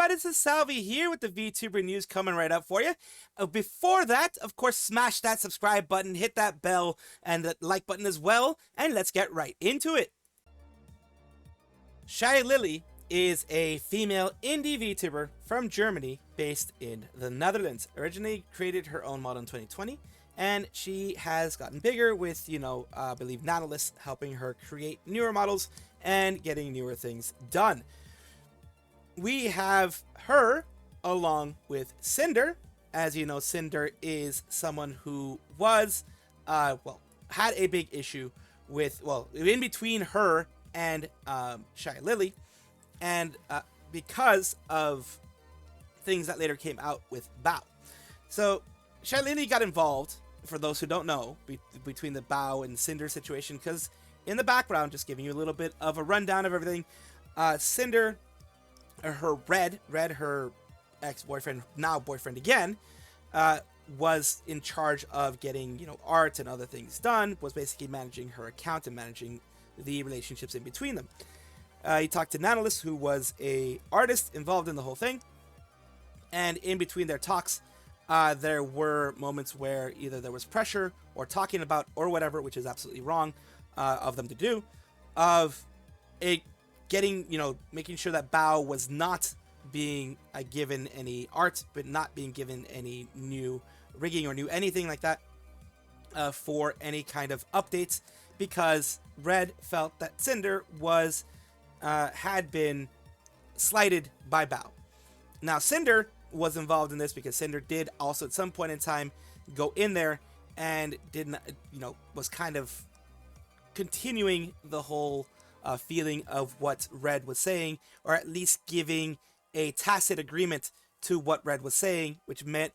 everybody, this is Salvi here with the VTuber news coming right up for you. Before that, of course, smash that subscribe button, hit that bell, and the like button as well, and let's get right into it. Shylily is a female indie VTuber from Germany based in the Netherlands. Originally created her own model in 2020, and she has gotten bigger with, I believe Nautilus helping her create newer models and getting newer things done. We have her along with Sinder. As you know, Sinder is someone who was, had a big issue with, in between her and Shylily, and because of things that later came out with Bao. So Shylily got involved, for those who don't know, between the Bao and Sinder situation, because in the background, just giving you a little bit of a rundown of everything, Sinder, her Red, her ex-boyfriend, now boyfriend again, was in charge of getting, art and other things done, was basically managing her account and managing the relationships in between them. He talked to Nautilus, who was a artist involved in the whole thing, and in between their talks, there were moments where either there was pressure or talking about or whatever, which is absolutely wrong of them to do, of it getting, making sure that Bao was not being given any art, but not being given any new rigging or new anything like that for any kind of updates, because Red felt that Sinder was had been slighted by Bao. Now Sinder was involved in this because Sinder did also at some point in time go in there and didn't, was kind of continuing the whole feeling of what Red was saying, or at least giving a tacit agreement to what Red was saying, which meant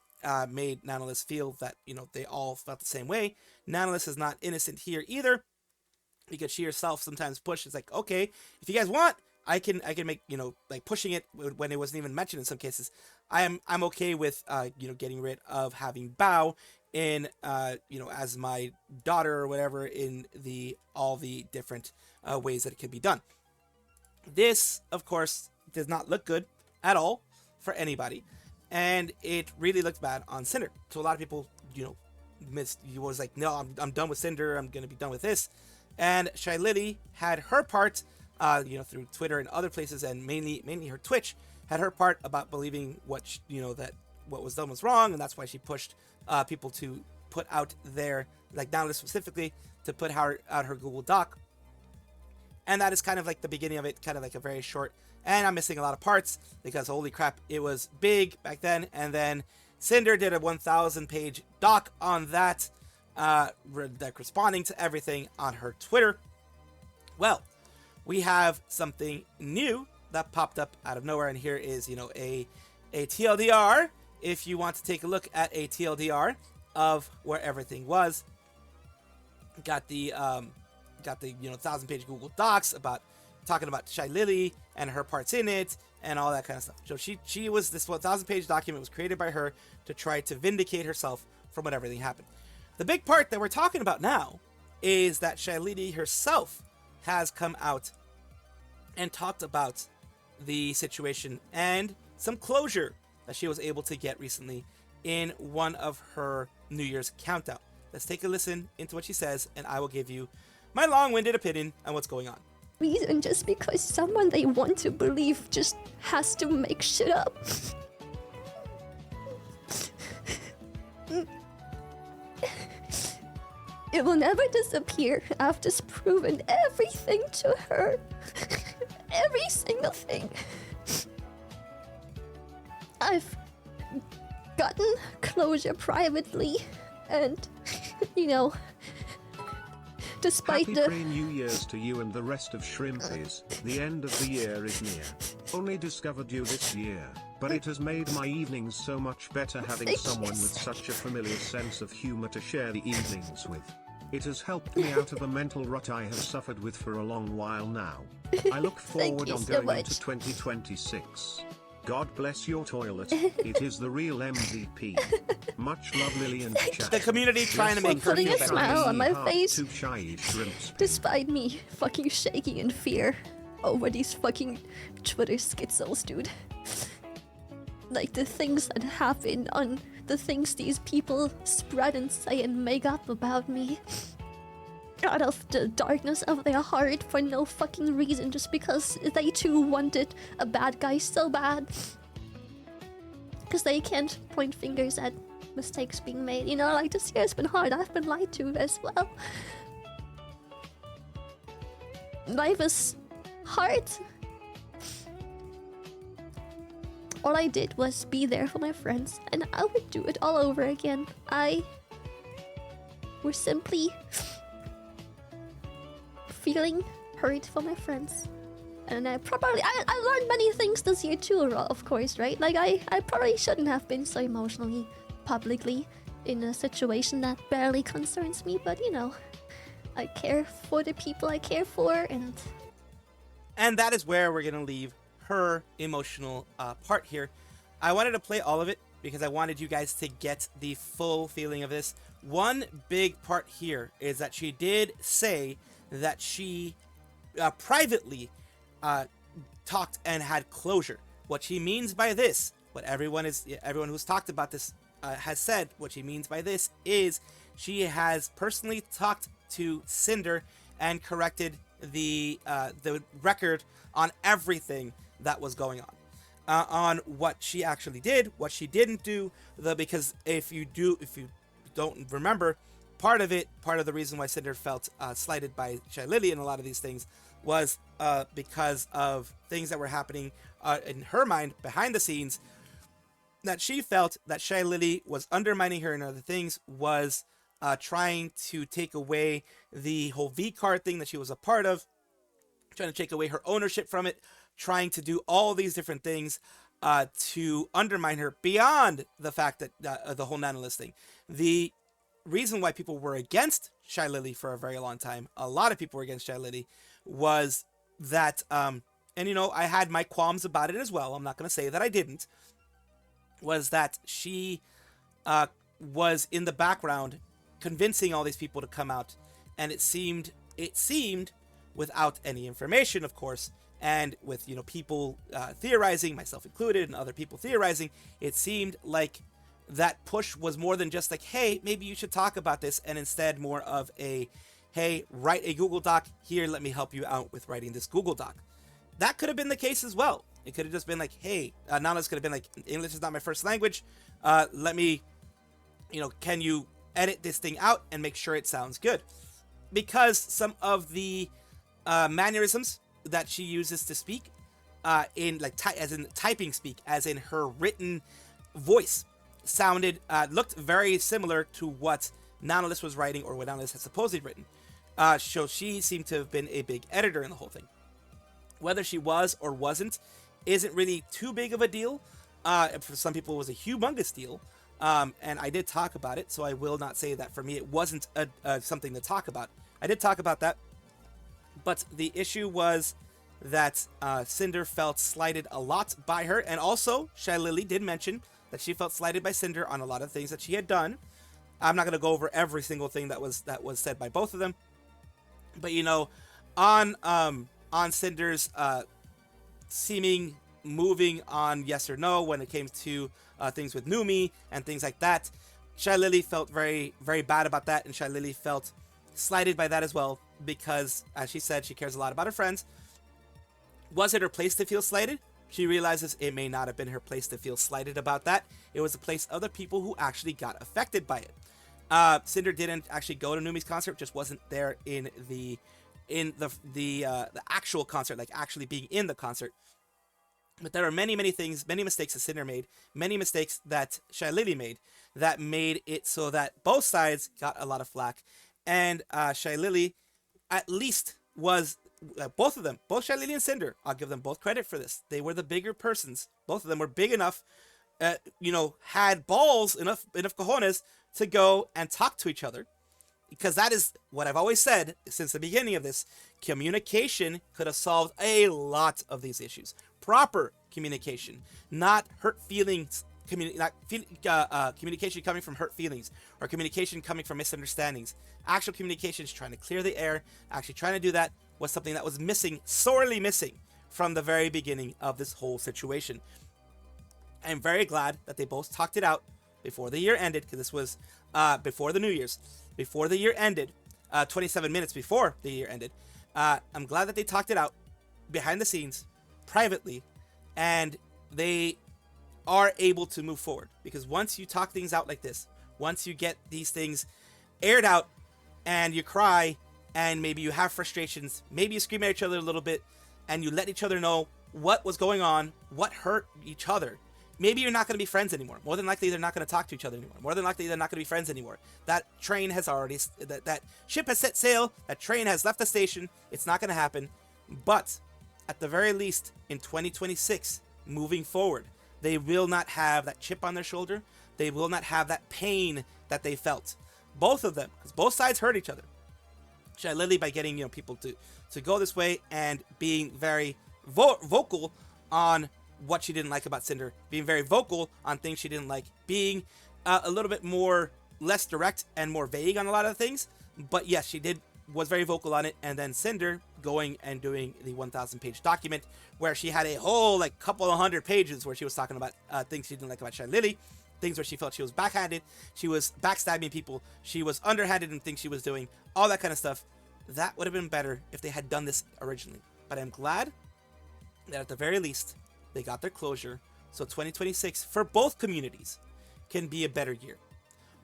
made Nautilus feel that they all felt the same way. Nautilus is not innocent here either, because she herself sometimes pushes like, okay, if you guys want, I can make, like pushing it when it wasn't even mentioned in some cases. I'm okay with getting rid of having Bao in as my daughter or whatever in all the different ways that it can be done. This, of course, does not look good at all for anybody, and it really looked bad on Sinder. So a lot of people, was like, no, I'm done with Sinder. I'm gonna be done with this. And Shylily had her part, through Twitter and other places, and mainly her Twitch, had her part about believing what that what was done was wrong, and that's why she pushed people to put out their, like Nautilus specifically, to put out her Google Doc. And that is kind of like the beginning of it, kind of like a very short, and I'm missing a lot of parts because holy crap, it was big back then. And then Sinder did a 1,000-page doc on that, responding to everything on her Twitter. Well, we have something new that popped up out of nowhere, and here is, a TLDR, if you want to take a look at a TLDR of where everything was. Got the 1,000-page Google Docs about talking about Shylily and her parts in it and all that kind of stuff. So she was, this 1,000-page document was created by her to try to vindicate herself from what everything happened. The big part that we're talking about now is that Shylily herself has come out and talked about the situation and some closure that she was able to get recently in one of her New Year's countdown. Let's take a listen into what she says, and I will give you my long-winded opinion on what's going on. Reason just because someone they want to believe just has to make shit up. It will never disappear. I've just proven everything to her. Every single thing. I've gotten closure privately, and, despite Happy New Year's to you and the rest of Shrimpies. The end of the year is near. Only discovered you this year, but it has made my evenings so much better having someone with such a familiar sense of humor to share the evenings with. It has helped me out of a mental rut I have suffered with for a long while now. I look forward on going into 2026. God bless your toilet. It is the real MVP. Much love, Lily and chat. The community trying to make her putting feel a better. smile on my face, Too shy shrimps. despite me fucking shaking in fear over these fucking Twitter schizos, dude. like the things that happen, on the things these people spread and say and make up about me out of the darkness of their heart for no fucking reason, just because they too wanted a bad guy so bad. Because they can't point fingers at mistakes being made, you know, like this year's been hard. I've been lied to as well. Life is hard. All I did was be there for my friends, and I would do it all over again. I was simply feeling hurt for my friends. And I learned many things this year too, of course, right? Like, I probably shouldn't have been so emotionally publicly in a situation that barely concerns me, but you know, I care for the people I care for, And that is where we're gonna leave her emotional part here. I wanted to play all of it because I wanted you guys to get the full feeling of this. One big part here is that she did say that she privately talked and had closure. What she means by this, what everyone who's talked about this has said, what she means by this is she has personally talked to Sinder and corrected the record on everything that was going on what she actually did, what she didn't do. Because if you don't remember, part of the reason why Sinder felt slighted by Shylily in a lot of these things was because of things that were happening in her mind behind the scenes, that she felt that Shylily was undermining her and other things, was trying to take away the whole V card thing that she was a part of, trying to take away her ownership from it, trying to do all these different things to undermine her beyond the fact that the whole Nanolist thing. The reason why people were against Shylily for a very long time, a lot of people were against Shylily, was that, and you know, I had my qualms about it as well, I'm not going to say that I didn't, was that she was in the background convincing all these people to come out, and it seemed without any information, of course, and with, you know, people theorizing, myself included, and other people theorizing, it seemed like that push was more than just like, hey, maybe you should talk about this, and instead more of a, hey, write a Google Doc, here, let me help you out with writing this Google Doc. That could have been the case as well. It could have just been like, hey, Nanas could have been like, English is not my first language, let me, you know, can you edit this thing out and make sure it sounds good? Because some of the mannerisms that she uses to speak, in like as in typing speak, as in her written voice, looked very similar to what Nanolist was writing, or what Nanolist had supposedly written. So she seemed to have been a big editor in the whole thing. Whether she was or wasn't isn't really too big of a deal. For some people, it was a humongous deal. And I did talk about it, so I will not say that for me it wasn't something to talk about. I did talk about that, but the issue was that Sinder felt slighted a lot by her, and also Shylily did mention that she felt slighted by Sinder on a lot of things that she had done. I'm not going to go over every single thing that was said by both of them, but you know, on Cinder's seeming moving on yes or no when it came to things with Numi and things like that, Shylily felt very, very bad about that, and Shylily felt slighted by that as well, because as she said, she cares a lot about her friends. Was it her place to feel slighted? She realizes it may not have been her place to feel slighted about that. It was the place of the people who actually got affected by it. Sinder didn't actually go to Numi's concert, just wasn't there in the actual concert, like actually being in the concert. But there are many things, many mistakes that Sinder made, many mistakes that Shylily made, that made it so that both sides got a lot of flack. And Shylily at least was, both of them, both Shylily and Sinder, I'll give them both credit for this. They were the bigger persons. Both of them were big enough, you know, had balls, enough cojones to go and talk to each other. Because that is what I've always said since the beginning of this. Communication could have solved a lot of these issues. Proper communication, not hurt feelings, communication coming from hurt feelings, or communication coming from misunderstandings. Actual communication is trying to clear the air, actually trying to do that was something that was missing, sorely missing, from the very beginning of this whole situation. I'm very glad that they both talked it out before the year ended, because this was before the New Year's, before the year ended, 27 minutes before the year ended. I'm glad that they talked it out behind the scenes, privately, and they are able to move forward. Because once you talk things out like this, once you get these things aired out, and you cry, and maybe you have frustrations, maybe you scream at each other a little bit, and you let each other know what was going on, what hurt each other, maybe you're not going to be friends anymore. More than likely, they're not going to talk to each other anymore. More than likely, they're not going to be friends anymore. That train has already, that ship has set sail, that train has left the station, it's not going to happen. But, at the very least, in 2026, moving forward, they will not have that chip on their shoulder, they will not have that pain that they felt. Both of them, because both sides hurt each other. Shylily, by getting people to go this way, and being very vocal on what she didn't like about Sinder, being very vocal on things she didn't like, being a little bit more less direct and more vague on a lot of things. But yes, she was very vocal on it. And then Sinder going and doing the 1,000-page document, where she had a whole couple of hundred pages where she was talking about things she didn't like about Shylily, things where she felt she was backhanded, she was backstabbing people, she was underhanded in things she was doing, all that kind of stuff. That would have been better if they had done this originally. But I'm glad that at the very least, they got their closure, so 2026 for both communities can be a better year.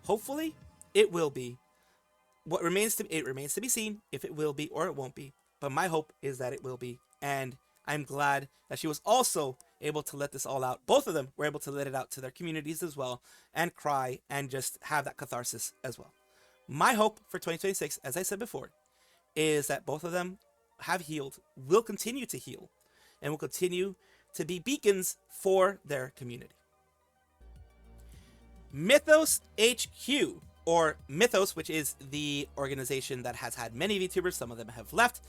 Hopefully, it will be. It remains to be seen if it will be or it won't be. But my hope is that it will be, and I'm glad that she was also able to let this all out. Both of them were able to let it out to their communities as well, and cry and just have that catharsis as well. My hope for 2026, as I said before, is that both of them have healed, will continue to heal, and will continue to be beacons for their community. Mythos HQ, or Mythos, which is the organization that has had many VTubers. Some of them have left.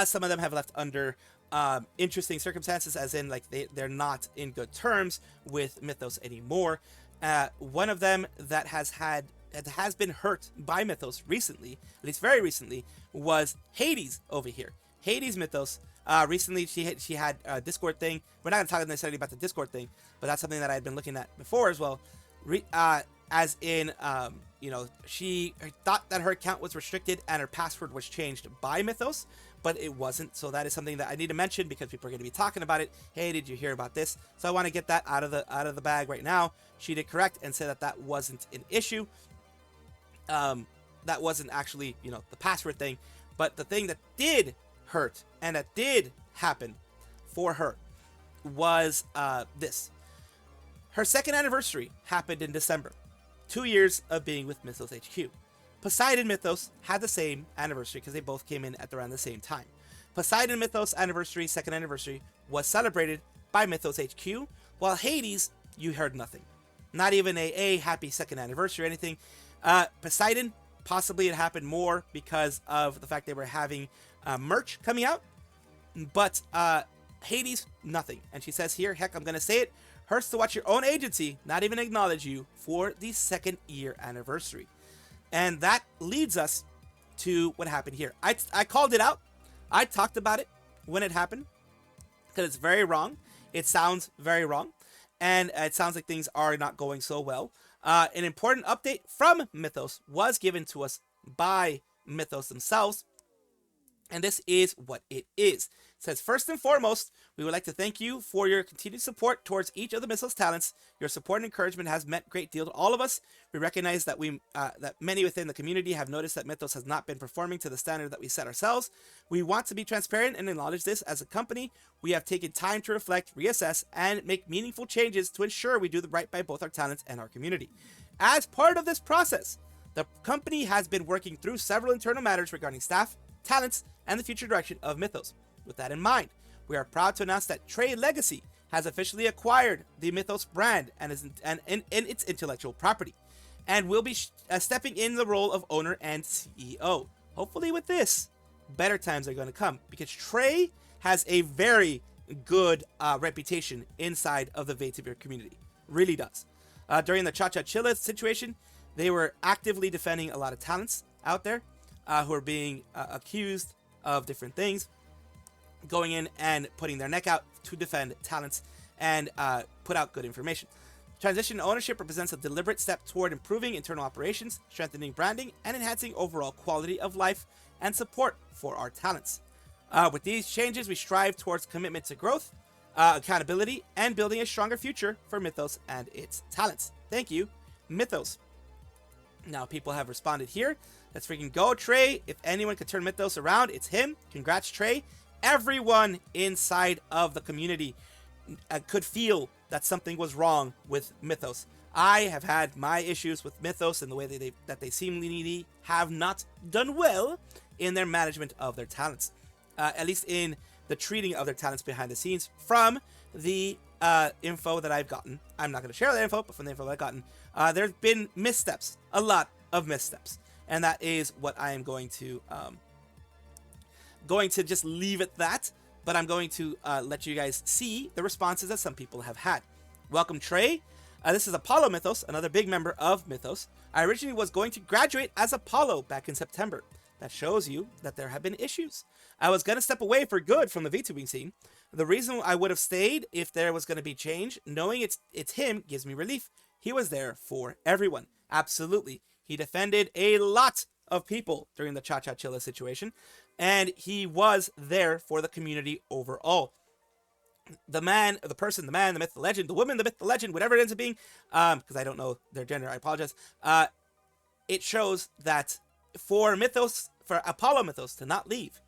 Some of them have left under interesting circumstances, as in they're not in good terms with Mythos anymore. One of them that has been hurt by Mythos recently, at least very recently, was Hades over here. Hades Mythos. Recently, she had a Discord thing. We're not going to talk necessarily about the Discord thing, but that's something that I had been looking at before as well. As in, she thought that her account was restricted and her password was changed by Mythos, but it wasn't. So that is something that I need to mention, because people are going to be talking about it. Hey, did you hear about this? So I want to get that out of the bag right now. She did correct and said that wasn't an issue. That wasn't actually, the password thing. But the thing that did hurt and that did happen for her was this. Her second anniversary happened in December. 2 years of being with Mythos HQ. Poseidon Mythos had the same anniversary, because they both came in at around the same time. Poseidon Mythos anniversary, second anniversary, was celebrated by Mythos HQ, while Hades, you heard nothing. Not even a happy second anniversary or anything. Poseidon, possibly it happened more because of the fact they were having merch coming out. But Hades, nothing. And she says here, heck, I'm going to say it, hurts to watch your own agency not even acknowledge you for the second year anniversary. And that leads us to what happened here. I called it out. I talked about it when it happened, because it's very wrong. It sounds very wrong. And it sounds like things are not going so well. An important update from Mythos was given to us by Mythos themselves. And this is what it is. It says, first and foremost, we would like to thank you for your continued support towards each of the Mythos talents. Your support and encouragement has meant a great deal to all of us. We recognize that that many within the community have noticed that Mythos has not been performing to the standard that we set ourselves. We want to be transparent and acknowledge this. As a company, we have taken time to reflect, reassess, and make meaningful changes to ensure we do the right by both our talents and our community. As part of this process, the company has been working through several internal matters regarding staff, talents, and the future direction of Mythos. With that in mind, we are proud to announce that Trey Legacy has officially acquired the Mythos brand and its intellectual property, and will be stepping in the role of owner and CEO. Hopefully with this, better times are going to come, because Trey has a very good reputation inside of the Vtuber community. Really does. During the Cha-Cha Chilla situation, they were actively defending a lot of talents out there who are being accused of different things, going in and putting their neck out to defend talents. and put out good information. Transition ownership represents a deliberate step toward improving internal operations, strengthening branding, and enhancing overall quality of life and support for our talents. With these changes, we strive towards commitment to growth, accountability, and building a stronger future for Mythos and its talents. Thank you, Mythos. Now, people have responded here. Let's freaking go, Trey. If anyone could turn Mythos around, it's him. Congrats, Trey. Everyone inside of the community could feel that something was wrong with Mythos. I have had my issues with Mythos and the way that they seemingly have not done well in their management of their talents. At least in the treating of their talents behind the scenes from the info that I've gotten. I'm not going to share that info, but from the info that I've gotten, there's been missteps, a lot of missteps. And that is what I am going to just leave at that. But I'm going to let you guys see the responses that some people have had. Welcome, Trey. This is Apollo Mythos, another big member of Mythos. I originally was going to graduate as Apollo back in September. That shows you that there have been issues. I was going to step away for good from the VTubing scene. The reason I would have stayed if there was going to be change, knowing it's him, gives me relief. He was there for everyone. Absolutely. He defended a lot of people during the Cha Cha Chilla situation, and he was there for the community overall. The man, the person, the man, the myth, the legend, the woman, the myth, the legend, whatever it ends up being, because I don't know their gender, I apologize. It shows that for Apollo Mythos to not leave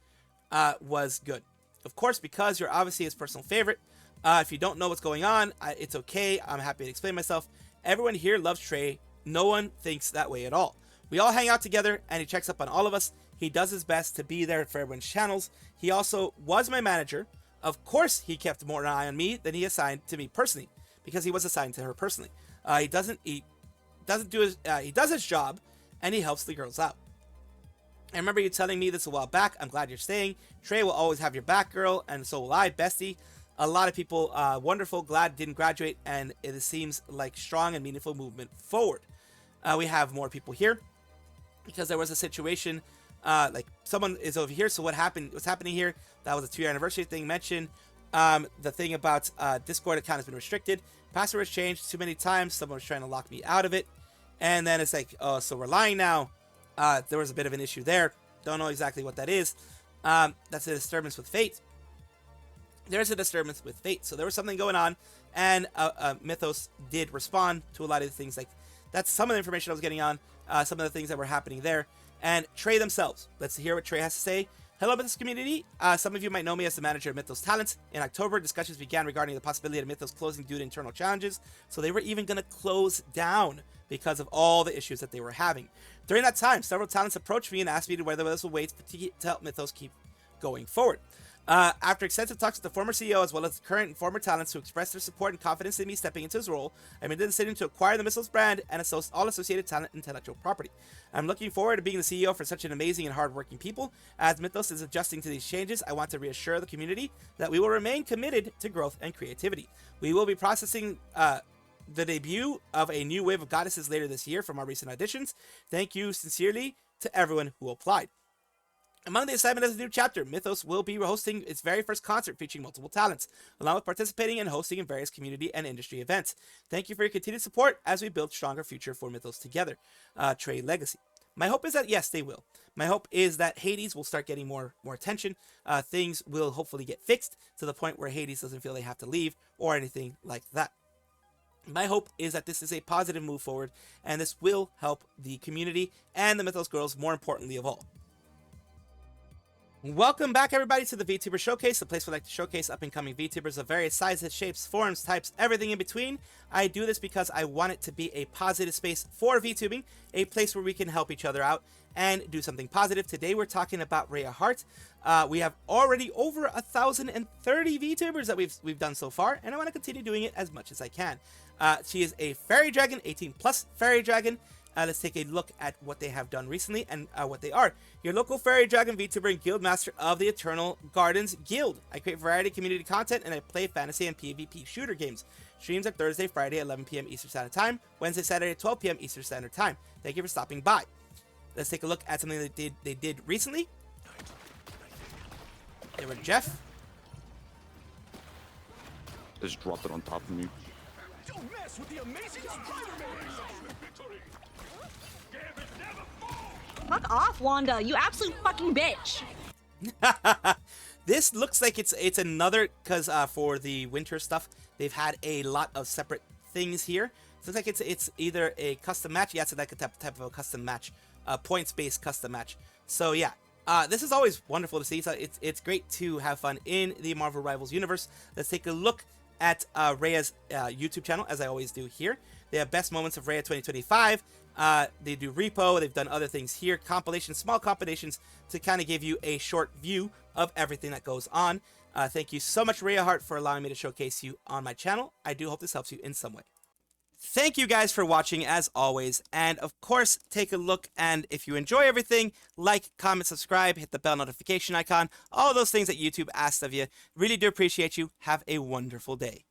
was good. Of course, because you're obviously his personal favorite. If you don't know what's going on, it's okay. I'm happy to explain myself. Everyone here loves Trey. No one thinks that way at all. We all hang out together, and he checks up on all of us. He does his best to be there for everyone's channels. He also was my manager. Of course, he kept more an eye on me than he assigned to me personally, because he was assigned to her personally. He does his job, and he helps the girls out. I remember you telling me this a while back. I'm glad you're staying. Trey will always have your back, girl, and so will I, bestie. A lot of people, wonderful, glad didn't graduate, and it seems like strong and meaningful movement forward. We have more people here because there was a situation, like someone is over here. So what's happening here? That was a 2-year anniversary thing mentioned. The thing about Discord account has been restricted. Password was changed too many times. Someone was trying to lock me out of it. And then it's like, oh, so we're lying now. There was a bit of an issue there. Don't know exactly what that is. That's a disturbance with fate. There's a disturbance with fate. So there was something going on, and Mythos did respond to a lot of the things. Like, that's some of the information I was getting on, some of the things that were happening there. And Trey themselves. Let's hear what Trey has to say. Hello, Mythos community. Some of you might know me as the manager of Mythos Talents. In October, discussions began regarding the possibility of Mythos closing due to internal challenges. So they were even going to close down because of all the issues that they were having. During that time, several talents approached me and asked me whether there was a way to help Mythos keep going forward. After extensive talks with the former CEO as well as current and former talents who expressed their support and confidence in me stepping into his role, I made the decision to acquire the Mythos brand and all associated talent and intellectual property. I'm looking forward to being the CEO for such an amazing and hardworking people. As Mythos is adjusting to these changes, I want to reassure the community that we will remain committed to growth and creativity. We will be processing the debut of a new wave of goddesses later this year from our recent auditions. Thank you sincerely to everyone who applied. Among the assignment of the new chapter, Mythos will be hosting its very first concert featuring multiple talents, along with participating and hosting in various community and industry events. Thank you for your continued support as we build a stronger future for Mythos together. Trey Legacy. My hope is that, yes, they will. My hope is that Hades will start getting more attention. Things will hopefully get fixed to the point where Hades doesn't feel they have to leave or anything like that. My hope is that this is a positive move forward, and this will help the community and the Mythos girls, more importantly of all. Welcome back, everybody, to the VTuber Showcase, the place where I like to showcase up-and-coming VTubers of various sizes, shapes, forms, types, everything in between. I do this because I want it to be a positive space for VTubing, a place where we can help each other out and do something positive. Today, we're talking about RheyaHeart. We have already over 1,030 VTubers that we've done so far, and I want to continue doing it as much as I can. She is a fairy dragon, 18+ fairy dragon. Let's take a look at what they have done recently and what they are. Your local fairy dragon VTuber and guild master of the Eternal Gardens Guild. I create variety community content and I play fantasy and PvP shooter games. Streams are Thursday, Friday at 11 p.m. Eastern Standard Time, Wednesday, Saturday at 12 p.m. Eastern Standard Time. Thank you for stopping by. Let's take a look at something they did recently. They were Jeff. Just dropped it on top of me. Don't mess with the amazing Spider-Man! Fuck off, Wanda, you absolute fucking bitch. This looks like it's another, because for the winter stuff, they've had a lot of separate things here. So it's like it's either a custom match. Yeah, it's like a type of a custom match, points-based custom match. So yeah, this is always wonderful to see. So it's great to have fun in the Marvel Rivals universe. Let's take a look at Rheya's YouTube channel, as I always do here. They have best moments of Rheya 2025. They do repo. They've done other things here, compilations, small compilations, to kind of give you a short view of everything that goes on. Thank you so much, RheyaHeart, for allowing me to showcase you on my channel. I do hope this helps you in some way. Thank you guys for watching, as always, and of course, take a look, and if you enjoy everything, like, comment, subscribe, hit the bell notification icon, all those things that YouTube asks of you. Really do appreciate you. Have a wonderful day.